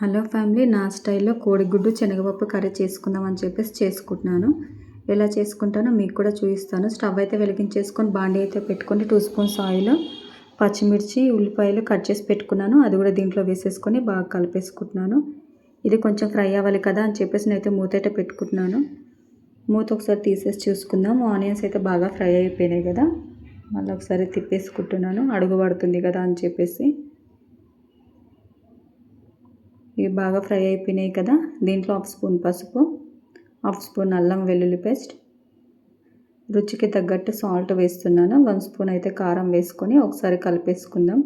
Hello family, నా స్టైల్లో కోడిగుడ్డు శనగపప్పు కర్రీ చేసుకుందాం అని చెప్పేసి చేసుకుంటున్నాను. ఎలా చేసుకుంటానో మీకు కూడా చూపిస్తాను. స్టవ్ అయితే వెలిగించేసుకొని బాండీ అయితే పెట్టుకొని 2 స్పూన్స్ ఆయిల్, పచ్చిమిర్చి, ఉల్లిపాయలు కట్ చేసి పెట్టుకున్నాను. అది కూడా దీంట్లో వేసేసుకొని బాగా కలిపేసుకుంటున్నాను. ఇది కొంచెం ఫ్రై అవ్వాలి కదా అని చెప్పేసి నేనైతే మూత అయితే పెట్టుకుంటున్నాను. మూత ఒకసారి తీసేసి చూసుకుందాం. ఆనియన్స్ అయితే బాగా ఫ్రై అయిపోయినాయి కదా, మళ్ళీ ఒకసారి తిప్పేసుకుంటున్నాను. అడుగు పడుతుంది కదా అని చెప్పేసి. ఇవి బాగా ఫ్రై అయిపోయినాయి కదా, దీంట్లో 1 స్పూన్ పసుపు, 1 స్పూన్ అల్లం వెల్లుల్లి పేస్ట్, రుచికి తగ్గట్టు సాల్ట్ వేస్తున్నాను. 1 స్పూన్ అయితే కారం వేసుకొని ఒకసారి కలిపేసుకుందాం.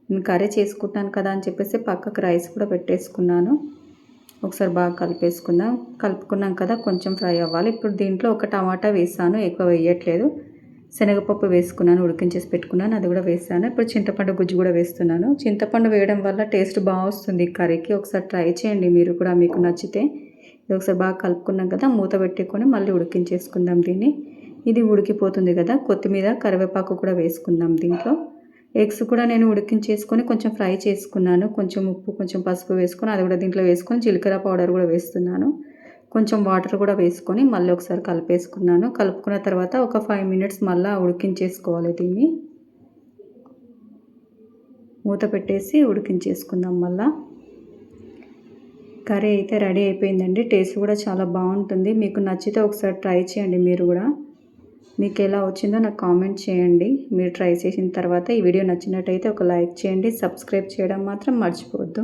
నేను కర్రీ చేసుకుంటాను కదా అని చెప్పేసి పక్కకు రైస్ కూడా పెట్టేసుకున్నాను. ఒకసారి బాగా కలిపేసుకుందాం. కలుపుకున్నాం కదా, కొంచెం ఫ్రై అవ్వాలి. ఇప్పుడు దీంట్లో ఒక టమాటా వేసాను, ఎక్కువ వేయట్లేదు. శనగపప్పు వేసుకున్నాను, ఉడికించేసి పెట్టుకున్నాను, అది కూడా వేసాను. ఇప్పుడు చింతపండు గుజ్జు కూడా వేస్తున్నాను. చింతపండు వేయడం వల్ల టేస్ట్ బాగా వస్తుంది కర్రీకి. ఒకసారి ట్రై చేయండి మీరు కూడా, మీకు నచ్చితే. ఇది ఒకసారి బాగా కలుపుకున్నాం కదా, మూత పెట్టుకొని మళ్ళీ ఉడికించేసుకుందాం దీన్ని. ఇది ఉడికిపోతుంది కదా, కొత్తిమీర కరివేపాకు కూడా వేసుకుందాం దీంట్లో. ఎగ్స్ కూడా నేను ఉడికించేసుకొని కొంచెం ఫ్రై చేసుకున్నాను. కొంచెం ఉప్పు, కొంచెం పసుపు వేసుకొని అది కూడా దీంట్లో వేసుకొని జీలకర్ర పౌడర్ కూడా వేస్తున్నాను. కొంచెం వాటర్ కూడా వేసుకొని మళ్ళీ ఒకసారి కలిపేసుకున్నాను. కలుపుకున్న తర్వాత ఒక 5 మినిట్స్ మళ్ళీ ఉడికించేసుకోవాలి దీన్ని. మూత పెట్టేసి ఉడికించేసుకుందాం మళ్ళీ. కర్రీ అయితే రెడీ అయిపోయిందండి. టేస్ట్ కూడా చాలా బాగుంటుంది. మీకు నచ్చితే ఒకసారి ట్రై చేయండి మీరు కూడా. మీకు ఎలా వచ్చిందో నాకు కామెంట్ చేయండి. మీరు ట్రై చేసిన తర్వాత ఈ వీడియో నచ్చినట్టయితే ఒక లైక్ చేయండి. సబ్స్క్రైబ్ చేయడం మాత్రం మర్చిపోవద్దు.